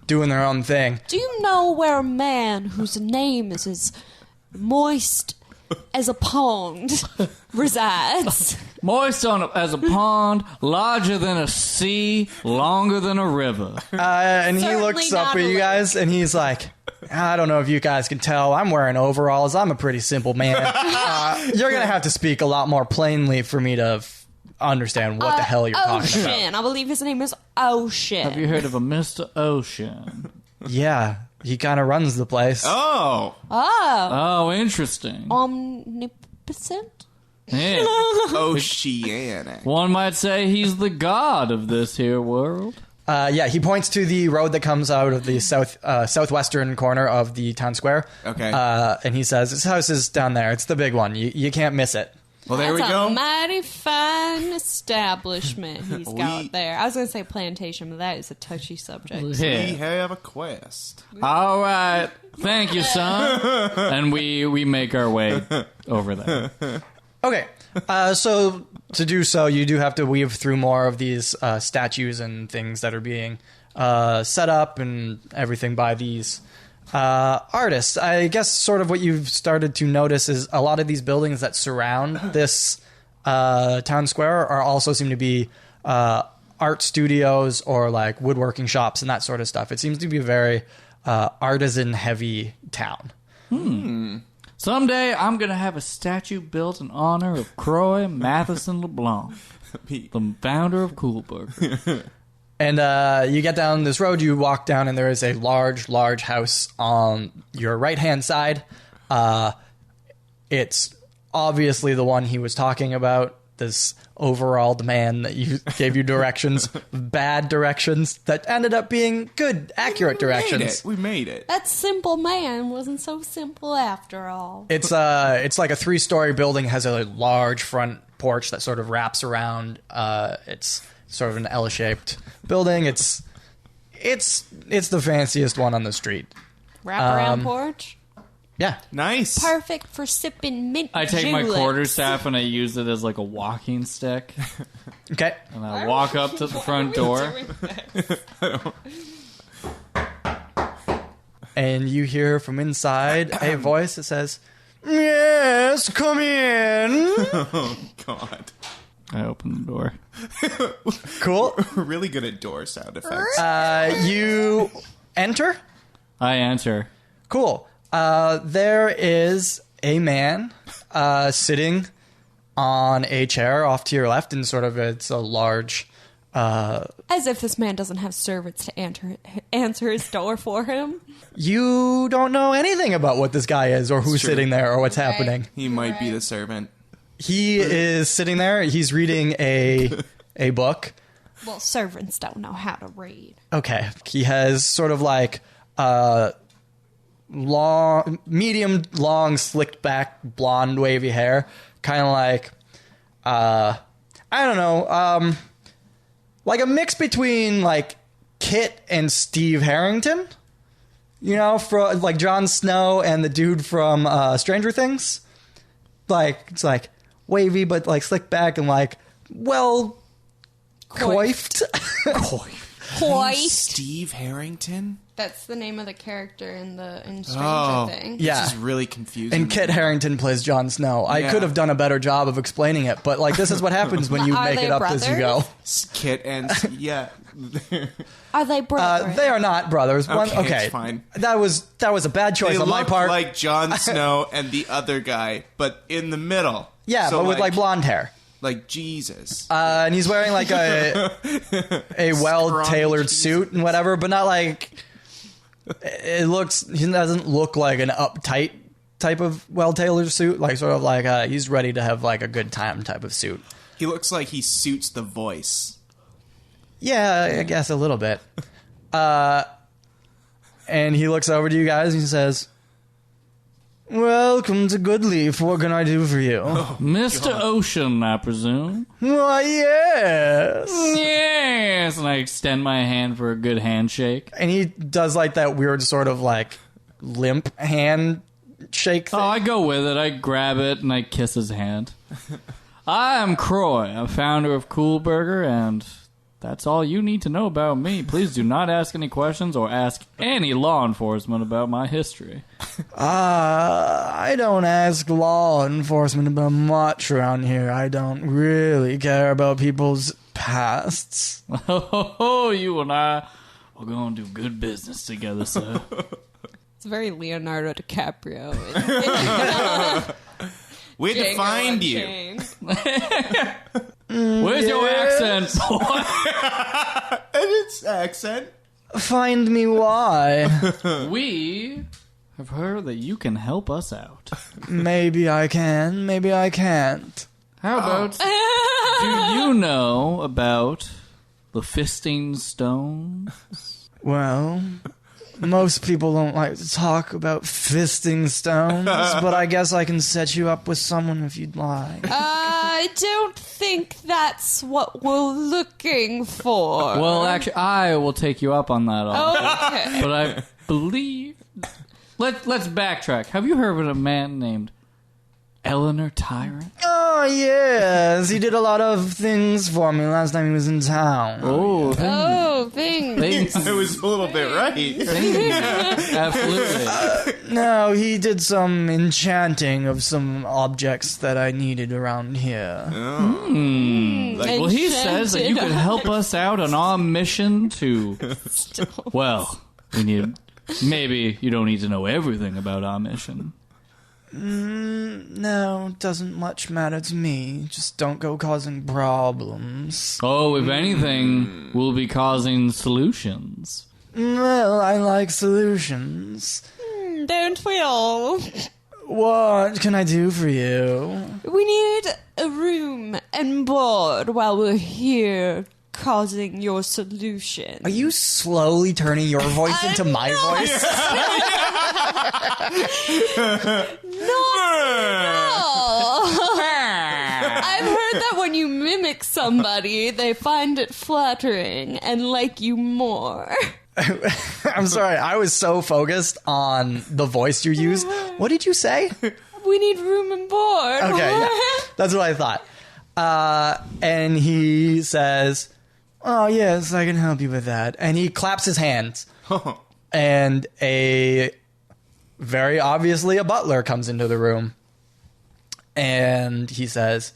doing their own thing. Do you know where a man whose name is as moist as a pond resides? Moist as a pond, larger than a sea, longer than a river. And he Certainly looks up not at a you lake. guys and he's like, I don't know if you guys can tell. I'm wearing overalls. I'm a pretty simple man. You're going to have to speak a lot more plainly for me to understand what the hell you're talking about. Ocean. I believe his name is Ocean. Have you heard of a Mr. Ocean? Yeah, he kind of runs the place. Oh. Oh, interesting. Omnipotent? Yeah. Oceanic. One might say he's the god of this here world. Yeah, he points to the road that comes out of the southwestern corner of the town square. Okay. And he says, this house is down there. It's the big one. You can't miss it. Well, there That's we go. a mighty fine establishment he's got there. I was going to say plantation, but that is a touchy subject. We Yeah. have a quest. All right. Thank you, son. And we make our way over there. Okay, so to do so, you do have to weave through more of these statues and things that are being set up and everything by these artists. I guess sort of what you've started to notice is a lot of these buildings that surround this town square are also seem to be art studios or like woodworking shops and that sort of stuff. It seems to be a very artisan heavy town. Someday I'm going to have a statue built in honor of Kroy Matheson LeBlanc, the founder of Coolburger. And you get down this road, you walk down, and there is a large house on your right-hand side. It's obviously the one he was talking about, this overalled man that gave you directions, bad directions, that ended up being good, accurate directions. We made it. That simple man wasn't so simple after all. It's like a 3-story building, has a large front porch that sort of wraps around. It's sort of an L-shaped building. It's the fanciest one on the street. Wraparound porch? Yeah. Nice. Perfect for sipping mint I take my juleps. quarterstaff and I use it as like a walking stick. Okay. And I walk up to the front door. And you hear from inside a voice that says, "Yes, come in." Oh, God. I open the door. Cool. We're really good at door sound effects. You enter. I enter. Cool. There is a man sitting on a chair off to your left, and sort of it's a large... As if this man doesn't have servants to answer his door for him. You don't know anything about what this guy is or who's true. sitting there or what's happening. He might be the servant. He is sitting there. He's reading a book. Well, servants don't know how to read. Okay. He has sort of like medium long, slicked back, blonde, wavy hair. Kind of like, I don't know, like a mix between like Kit and Steve Harrington. You know, from like Jon Snow and the dude from Stranger Things. Like, it's like wavy, but like slicked back and like, well, coiffed. Hoist. Steve Harrington? That's the name of the character in Stranger Things. Yeah. This is really confusing. And Kit Harington plays Jon Snow. I Yeah. could have done a better job of explaining it, but like this is what happens when you Are make they it up as you go. Kit and... Yeah. Are they brothers? They are not brothers. Okay, it's fine. That was a bad choice They on my look part. like Jon Snow and the other guy, but in the middle. yeah, So but with like blonde hair. Like Jesus. And he's wearing like a well-tailored suit and whatever, but not like he doesn't look like an uptight type of well-tailored suit, like sort of like he's ready to have like a good time type of suit. He looks like he suits the voice. Yeah, I guess a little bit. And he looks over to you guys and he says, "Welcome to Goodleaf. What can I do for you?" Mr. Ocean, I presume. Why, yes. Yes! And I extend my hand for a good handshake. And he does like that weird sort of like limp hand shake thing. Oh, I go with it. I grab it and I kiss his hand. I am Kroy, a founder of Coolburger, and that's all you need to know about me. Please do not ask any questions or ask any law enforcement about my history. I don't ask law enforcement about much around here. I don't really care about people's pasts. Oh, you and I are going to do good business together, sir. It's very Leonardo DiCaprio. We had to find you. Where's your accent, boy? And its accent. Find me why? We have heard that you can help us out. Maybe I can, maybe I can't. How about, do you know about the fisting stone? Well, most people don't like to talk about fisting stones, but I guess I can set you up with someone if you'd like. I don't think that's what we're looking for. Well, actually, I will take you up on that offer. Okay. But I believe... Let's backtrack. Have you heard of a man named Eleanor Tyrant? Oh, yes. He did a lot of things for me last time he was in town. Oh, Oh, things. I was a little bit right. absolutely. No, he did some enchanting of some objects that I needed around here. Well, he says that you could help us out on our mission to... Well, we need... Maybe you don't need to know everything about our mission. No, doesn't much matter to me. Just don't go causing problems. Oh, if anything, we'll be causing solutions. Well, I like solutions. Don't we all? What can I do for you? We need a room and board while we're here causing your solution. Are you slowly turning your voice into my voice? No. I've heard that when you mimic somebody, they find it flattering and like you more. I'm sorry, I was so focused on the voice you used. What did you say? We need room and board. Okay, yeah, that's what I thought. And he says, "Oh, yes, I can help you with that." And he claps his hands. And very obviously a butler comes into the room. And he says,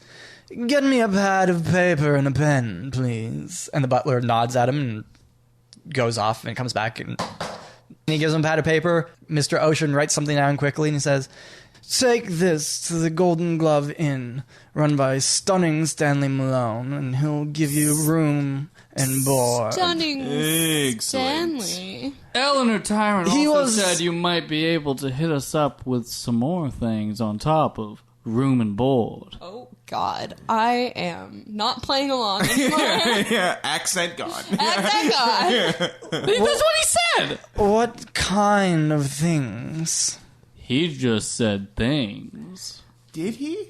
"Get me a pad of paper and a pen, please." And the butler nods at him and goes off and comes back. And he gives him a pad of paper. Mr. Ocean writes something down quickly and he says, "Take this to the Golden Glove Inn, run by stunning Stanley Malone, and he'll give you room and board." Stunning Excellent. Stanley. Eleanor Tyrant He also was- said you might be able to hit us up with some more things on top of room and board. Oh, God. I am not playing along anymore. Yeah, accent gone. Thank God. That's what he said! What kind of things? He just said things. Did he?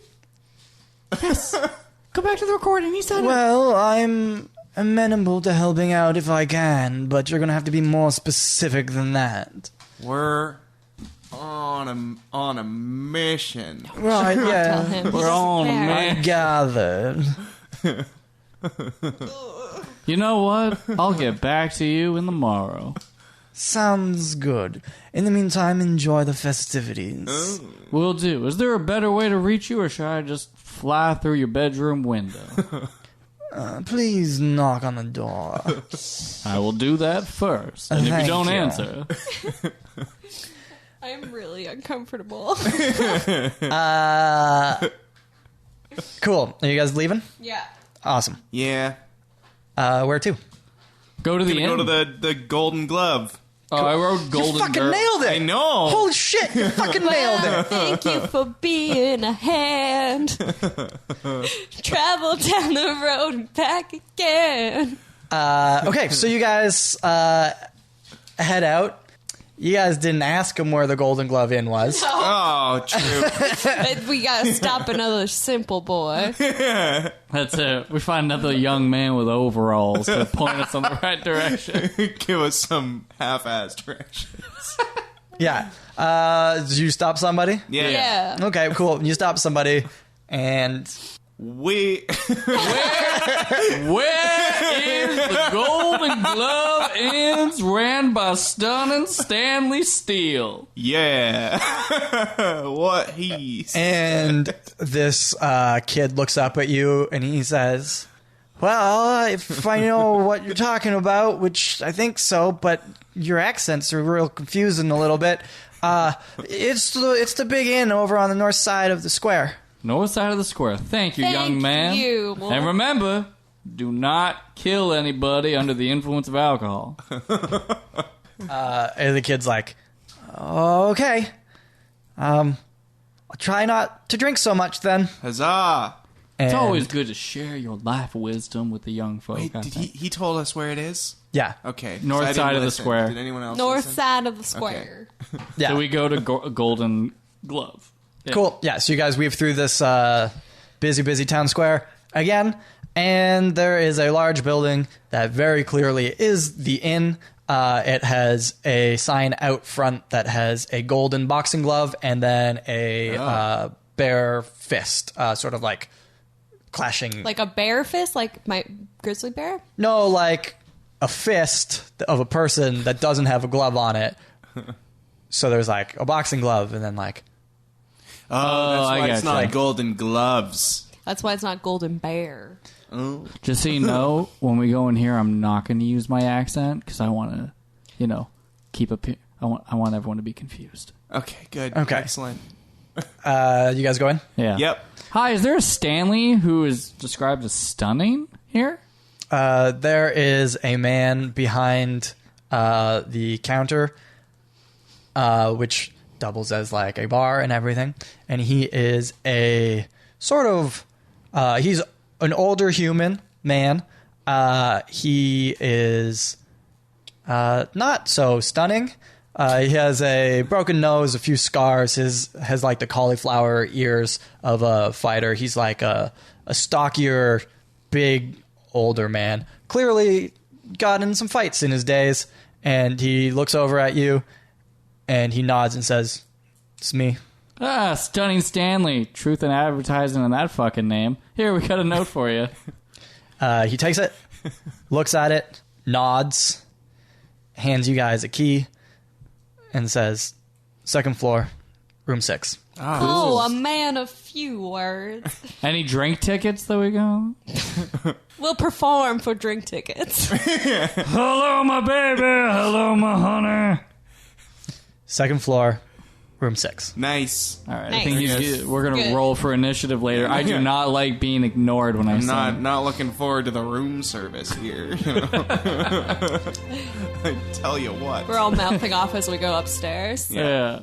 Go back to the recording, he said Well, I'm amenable to helping out if I can, but you're gonna have to be more specific than that. We're on a mission. Right, Tell yeah. him. We're on a Fair. man. Gathered. You know what? I'll get back to you in the morrow. Sounds good. In the meantime, enjoy the festivities. Will do. Is there a better way to reach you, or should I just fly through your bedroom window? Please knock on the door. I will do that first. And if Thank you don't you. answer, I'm really uncomfortable. Cool. Are you guys leaving? Yeah. Awesome. Yeah. Where to? go to the Gonna inn. go to the Golden Glove. Oh, I wrote Golden You fucking Girl. nailed it! I know. Holy shit, you fucking nailed it! Thank you for being a hand. Travel down the road and back again. Okay, so you guys head out. You guys didn't ask him where the Golden Glove Inn was. Oh, true. But we gotta stop another simple boy. That's it. We find another young man with overalls to point us on the right direction. Give us some half-ass directions. Yeah. Did you stop somebody? Yeah. Okay, cool. You stop somebody, and We Where is the Golden Glove Inns ran by stunning Stanley Steele? yeah. What he's and this kid looks up at you and he says, "Well, if I know what you're talking about, which I think so, but your accents are real confusing a little bit. It's the big inn over on the north side of the square." North side of the square. Thank you, young man. you. And remember, do not kill anybody under the influence of alcohol. And the kid's like, "Okay, I'll try not to drink so much then." huzzah. It's And- always good to share your life wisdom with the young folk. Wait, I did think. he told us where it is? Yeah, Okay. North so I didn't side of the listen. square. Did anyone else North listen? side of the square. yeah. So we go to Golden Glove. Yeah. Cool. Yeah, so you guys weave through this busy town square again, and there is a large building that very clearly is the inn. It has a sign out front that has a golden boxing glove and then a bare fist, sort of like clashing. Like a bear fist, like my grizzly bear. No, like a fist of a person that doesn't have a glove on it. So there's like a boxing glove, and then like. Oh, that's why it's gotcha. not golden gloves. That's why it's not golden bear. Oh. Just so you know, when we go in here, I'm not going to use my accent because I want to, keep I want everyone to be confused. Okay, good. Okay. Excellent. You guys go in? Yeah. Yep. Hi, is there a Stanley who is described as stunning here? There is a man behind the counter, which doubles as like a bar and everything, and he is a sort of he's an older human man. He is not so stunning. He has a broken nose, a few scars. Has like the cauliflower ears of a fighter. He's like a stockier, big, older man. Clearly got in some fights in his days, and he looks over at you, and he nods and says, "It's me." Ah, Stunning Stanley. Truth in advertising and that fucking name. Here, we got a note for you. He takes it, looks at it, nods, hands you guys a key, and says, "Second floor, room 6. Oh, a man of few words. Any drink tickets that we go? We'll perform for drink tickets. Hello, my baby. Hello, my honey. Second floor, room 6. Nice. All right, Nice. I think we're going to Good. roll for initiative later. I do not like being ignored when I sing. Not looking forward to the room service here. I tell you what. We're all mouthing off as we go upstairs. Yeah.